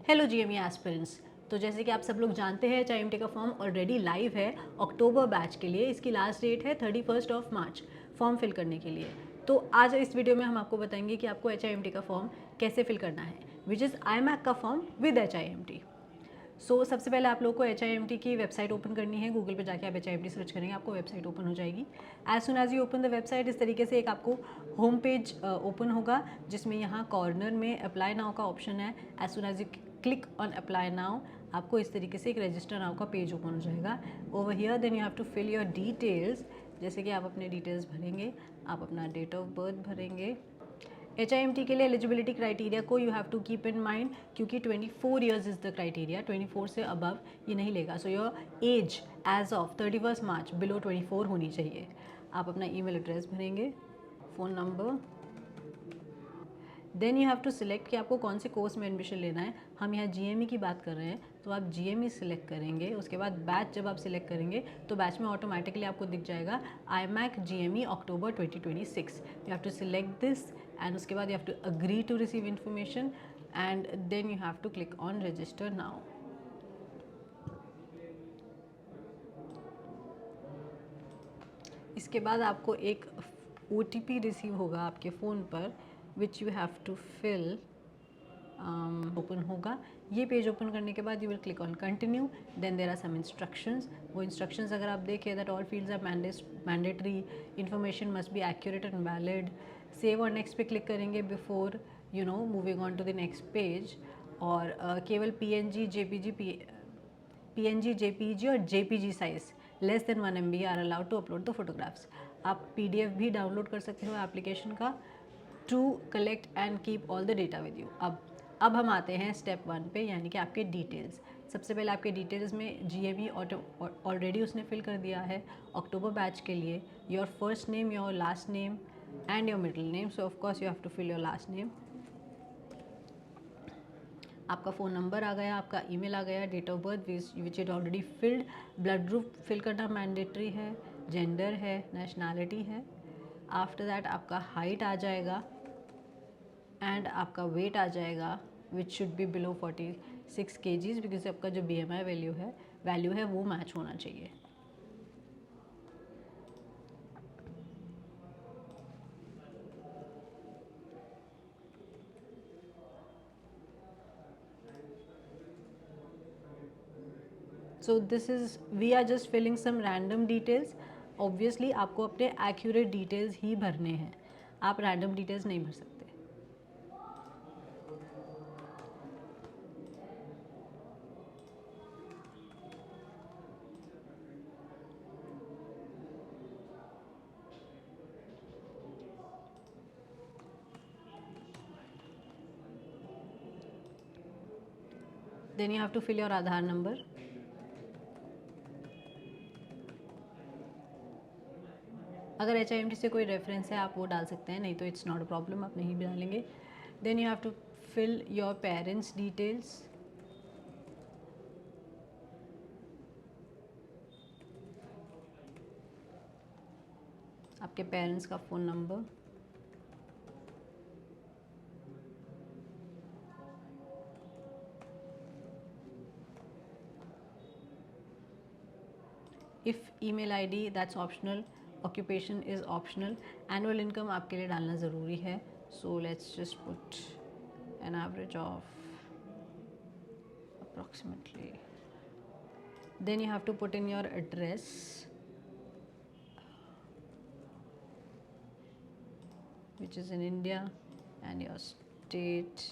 Hello GME aspirants. तो जैसे कि आप सब लोग जानते हैं एचआईएमटी का फॉर्म ऑलरेडी लाइव है अक्टूबर बैच के लिए। इसकी लास्ट डेट है 31 मार्च फॉर्म फिल करने के लिए। तो आज इस वीडियो में हम आपको बताएंगे कि आपको एचआईएमटी का फॉर्म कैसे फिल करना है, विच इज़ आईमैक का फॉर्म विद एचआईएमटी। सबसे पहले आप लोग को एचआईएमटी की वेबसाइट ओपन करनी है। गूगल पे जाके आप एचआईएमटी सर्च करेंगे, आपको वेबसाइट ओपन हो जाएगी। As soon as you open the website, इस तरीके से एक आपको होम पेज ओपन होगा, जिसमें यहाँ कॉर्नर में अप्लाई नाउ का ऑप्शन है। As soon as you click on apply now, आपको इस तरीके से एक रजिस्टर नाउ का पेज ओपन हो जाएगा। Over here then you have to fill your details. जैसे कि आप अपने डिटेल्स भरेंगे, आप अपना डेट ऑफ बर्थ भरेंगे। HIMT के लिए एलिजिबिलिटी क्राइटेरिया को you have to keep in mind, क्योंकि 24 ईयर्स इज़ द क्राइटेरिया। 24 से अबव ये नहीं लेगा। So your age age of 31 March below 24 होनी चाहिए। आप अपना ईमेल एड्रेस भरेंगे, phone number. Then you have to select कि आपको कौन से कोर्स में एडमिशन लेना है। हम यहाँ GME की बात कर रहे हैं, तो आप GME सिलेक्ट करेंगे। उसके बाद बैच जब आप सिलेक्ट करेंगे तो बैच में ऑटोमेटिकली आपको दिख जाएगा IMAC GME October 2026। You have to select this and उसके बाद you have to agree to receive information and then you have to click on register now. इसके बाद आपको एक OTP रिसीव होगा आपके फ़ोन पर, which you have to fill. Open होगा। ये पेज ओपन करने के बाद you will click on continue. Then there are some instructions. वो इंस्ट्रक्शंस अगर आप देखें, that all fields are mandatory, information must be accurate and valid. Save और नेक्स्ट पे क्लिक करेंगे before moving on to the next page. और केवल PNG JPG और JPG size less than 1 MB are allowed to upload the photographs. आप PDF भी download कर सकते हो एप्लीकेशन का, to collect and keep all the data with you. अब हम आते हैं स्टेप 1 पे, यानी कि आपके डिटेल्स। सबसे पहले आपके डिटेल्स में GME ऑलरेडी उसने फिल कर दिया है अक्टूबर बैच के लिए। Your first name, your last name and your middle name. So of course you have to fill your last name. आपका फ़ोन नंबर आ गया, आपका ईमेल आ गया, date of birth which it already filled, blood group fill करना mandatory है, gender है, nationality है। आफ्टर दैट आपका हाइट आ जाएगा एंड आपका वेट आ जाएगा, which should be below 46 kgs, because आपका जो BMI वैल्यू है वो मैच होना चाहिए। So this is, we are just filling some random details. Obviously आपको अपने एक्यूरेट डिटेल्स ही भरने हैं, आप रैंडम डिटेल्स नहीं भर सकते। Then you have to fill your Aadhaar number. अगर HIMT से कोई रेफरेंस है आप वो डाल सकते हैं, नहीं तो इट्स नॉट अ प्रॉब्लम, आप नहीं भी डालेंगे। Then you have to fill your parents details. आपके पेरेंट्स का phone number, if email ID that's optional, occupation is optional. Annual income आपके लिए डालना ज़रूरी है। So let's just put an average of approximately. Then you have to put in your address, which is in India, and your state.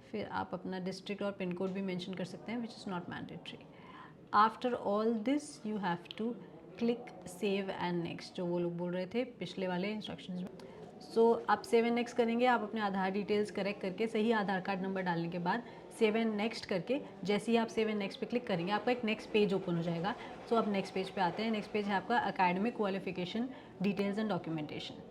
फिर आप अपना district और pin code भी मेंशन कर सकते हैं, which is not mandatory. After all this you have to click save and next, जो वो लोग बोल रहे थे पिछले वाले इंस्ट्रक्शंस में। आप सेव एंड नेक्स्ट करेंगे। आप अपने आधार डिटेल्स करेक्ट करके सही आधार कार्ड नंबर डालने के बाद सेव एंड नेक्स्ट करके, जैसे ही आप सेव एंड नेक्स्ट पे क्लिक करेंगे आपका एक नेक्स्ट पेज ओपन हो जाएगा। आप नेक्स्ट पेज पे आते हैं। नेक्स्ट पेज है आपका academic qualification details and documentation.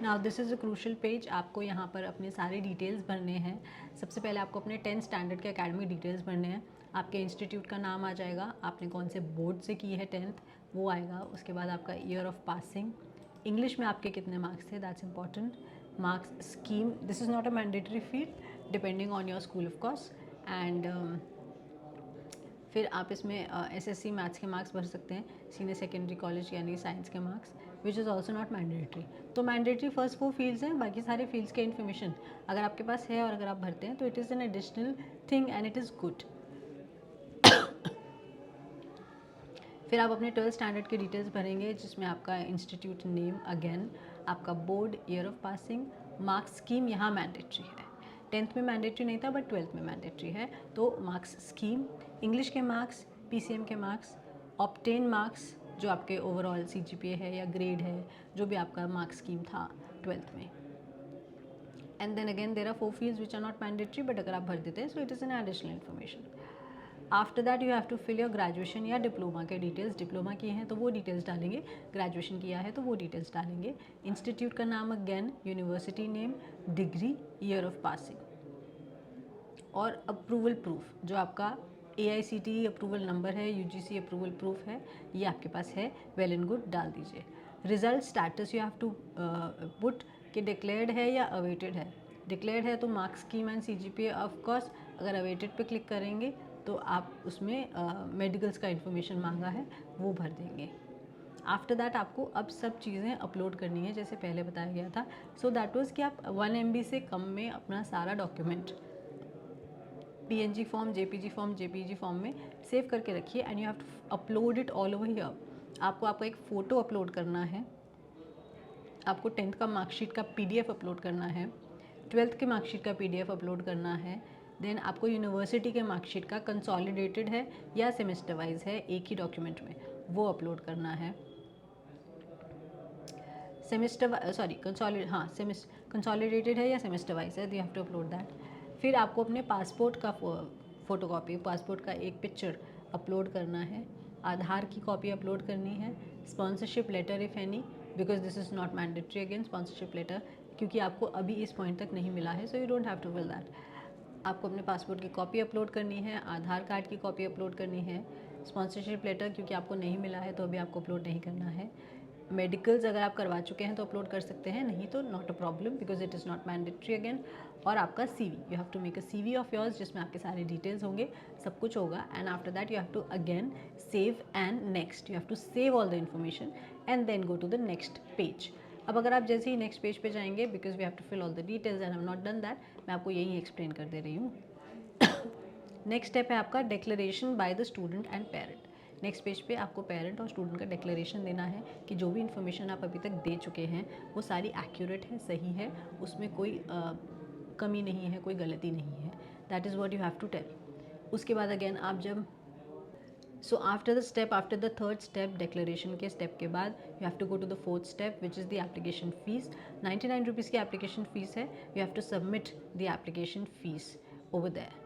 Now this is a crucial page. आपको यहाँ पर अपने सारे डिटेल्स भरने हैं। सबसे पहले आपको अपने 10th स्टैंडर्ड के एकेडमिक डिटेल्स भरने हैं। आपके इंस्टीट्यूट का नाम आ जाएगा, आपने कौन से बोर्ड से की है 10th वो आएगा। उसके बाद आपका ईयर ऑफ पासिंग, इंग्लिश में आपके कितने मार्क्स थे, that's important. Marks scheme, this is not a mandatory field, depending on your school of course. And फिर आप इसमें एसएससी मैथ्स के मार्क्स भर सकते हैं, सीनियर सेकेंडरी कॉलेज यानी साइंस के marks, which is also not mandatory. तो मैंडेटरी फर्स्ट 4 फील्ड्स हैं, बाकी सारे फील्ड्स के इन्फॉर्मेशन अगर आपके पास है और अगर आप भरते हैं तो it is an additional thing and it is good. फिर आप अपने 12th स्टैंडर्ड के डिटेल्स भरेंगे, जिसमें आपका इंस्टीट्यूट नेम, अगेन आपका board, year of passing, marks scheme यहाँ मैंडेटरी है। 10th में मैंडेटरी नहीं था बट 12th में मैंडेटरी है, तो मार्क्स स्कीम, इंग्लिश के मार्क्स, पीसीएम के मार्क्स, ऑब्टेन मार्क्स जो आपके ओवरऑल सीजीपीए है या ग्रेड है, जो भी आपका मार्क्स स्कीम था 12th में। And then again there are 4 fields which are not mandatory, but अगर आप भर देते हैं so it is an additional information. After that you have to fill your graduation या डिप्लोमा के डिटेल्स। डिप्लोमा किए हैं तो वो डिटेल्स डालेंगे, ग्रेजुएशन किया है तो वो डिटेल्स डालेंगे। इंस्टीट्यूट का नाम again, university name, degree, year of passing और अप्रूवल प्रूफ जो आपका AICTE अप्रूवल नंबर है, UGC अप्रूवल प्रूफ है, ये आपके पास है, वेल एंड गुड, डाल दीजिए। Result status you have to put कि डिक्लेयर्ड है या अवेटेड है। डिक्लेयर्ड है तो marks scheme and CGPA of course, अगर अवेटेड पे क्लिक करेंगे तो आप उसमें मेडिकल्स का इन्फॉर्मेशन मांगा है वो भर देंगे। आफ्टर दैट आपको अब सब चीज़ें अपलोड करनी है जैसे पहले बताया गया था। सो दैट वाज कि आप 1 MB से कम में अपना सारा document PNG form, JPG form, JPEG form में सेव करके रखिए and you have to upload it all over here. आपको आपका एक फ़ोटो अपलोड करना है, आपको 10th का मार्कशीट का PDF अपलोड करना है, 12th के मार्कशीट का PDF अपलोड करना है, देन आपको यूनिवर्सिटी के मार्कशीट का कंसोलिडेटेड है या सेमेस्टर वाइज है एक ही डॉक्यूमेंट में, वो अपलोड करना है। सेमेस्टर सॉरी कंसोलिडेटेड है या सेमेस्टर वाइज है, you have to upload that. फिर आपको अपने पासपोर्ट का फ़ोटोकॉपी, पासपोर्ट का एक पिक्चर अपलोड करना है, आधार की कॉपी अपलोड करनी है, sponsorship letter if any, because this is not mandatory again sponsorship letter, क्योंकि आपको अभी इस पॉइंट तक नहीं मिला है, so you don't have to fill that. आपको अपने पासपोर्ट की कॉपी अपलोड करनी है, आधार कार्ड की कॉपी अपलोड करनी है, स्पॉन्सरशिप लेटर क्योंकि आपको नहीं मिला है तो अभी आपको अपलोड नहीं करना है। मेडिकल्स अगर आप करवा चुके हैं तो अपलोड कर सकते हैं, नहीं तो not a problem because it is not mandatory again. और आपका CV, you have to make a CV of yours जिसमें आपके सारे डिटेल्स होंगे, सब कुछ होगा। And after that you have to again save and next, you have to save all the information and then go to the next page. अब अगर आप जैसे ही नेक्स्ट पेज पे जाएंगे, because we have to fill all the details and I have not done that, मैं आपको यही एक्सप्लेन कर दे रही हूँ। नेक्स्ट स्टेप है आपका declaration by the student and parent. Next page पे आपको पेरेंट और स्टूडेंट का डिक्लेरेशन देना है कि जो भी इन्फॉर्मेशन आप अभी तक दे चुके हैं वो सारी एक्यूरेट है, सही है, उसमें कोई कमी नहीं है, कोई गलती नहीं है। That is what you have to tell. उसके बाद अगेन आप जब after the third step, declaration के स्टेप के बाद you have to go to the fourth step which is the application fees. 99 rupees की एप्लीकेशन फ़ीस है, you have to submit the application fees over there.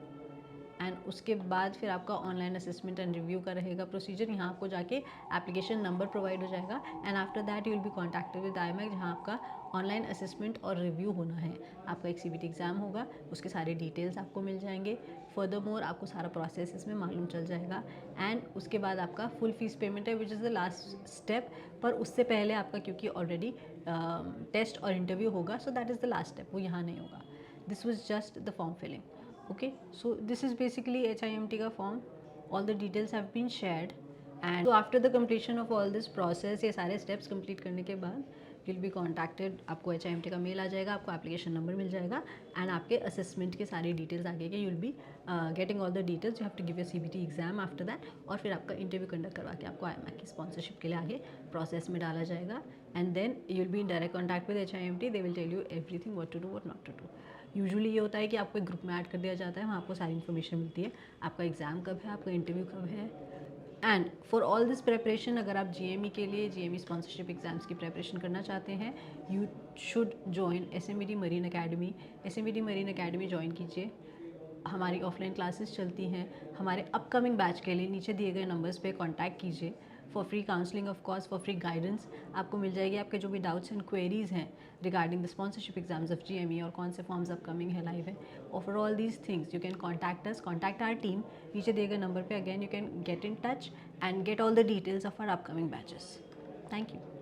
And उसके बाद फिर आपका online assessment and review का रहेगा प्रोसीजर। यहाँ आपको जाके एप्लीकेशन नंबर प्रोवाइड हो जाएगा and after that you will be contacted with IMAC, जहाँ आपका ऑनलाइन असेसमेंट और रिव्यू होना है। आपका एक CBT एग्ज़ाम होगा, उसके सारे डिटेल्स आपको मिल जाएंगे। फर्दर मोर आपको सारा प्रोसेस इसमें मालूम चल जाएगा एंड उसके बाद आपका फुल फीस पेमेंट है विच इज़ द लास्ट स्टेप। पर उससे पहले आपका क्योंकि ऑलरेडी टेस्ट और इंटरव्यू होगा, so that is the last step, वो यहाँ नहीं होगा। This was just the form filling. Okay, so this is basically HIMT का form. All the details have been shared and so after the completion of all this process, ये सारे steps complete करने के बाद you'll be contacted, आपको HIMT का mail आ जाएगा, आपको एप्लीकेशन नंबर मिल जाएगा एंड आपके असेसमेंट के सारे डिटेल्स आगे के you'll be getting all the details. You have to give your CBT exam after that और फिर आपका इंटरव्यू कंडक्ट करवा के आपको IMAC की स्पॉन्सरशिप के लिए आगे प्रोसेस में डाला जाएगा and then you'll be in direct contact with HIMT. They will tell you everything what to do, what not to do. Usually ये होता है कि आपको एक ग्रुप में ऐड कर दिया जाता है, वहाँ आपको सारी इन्फॉर्मेशन मिलती है, आपका एग्ज़ाम कब है, आपका इंटरव्यू कब है। And for all this preparation, अगर आप GME के लिए GME स्पॉन्सरशिप एग्ज़ाम्स की प्रेपरेशन करना चाहते हैं, you should join SMBD marine academy. SMBD marine academy join कीजिए, हमारी ऑफलाइन क्लासेस चलती हैं। हमारे अपकमिंग बैच के लिए नीचे दिए गए नंबर्स पे कांटेक्ट कीजिए for free counselling of course, for free guidance आपको मिल जाएगी। आपके जो भी डाउट्स एंड क्वेरीज हैं regarding the sponsorship exams of GME और कौन से फॉर्म्स अपकमिंग है, लाइव है, और for all these things you can contact us, contact our team. नीचे दिए गए नंबर पे again you can get in touch and get all the details of our upcoming batches. Thank you.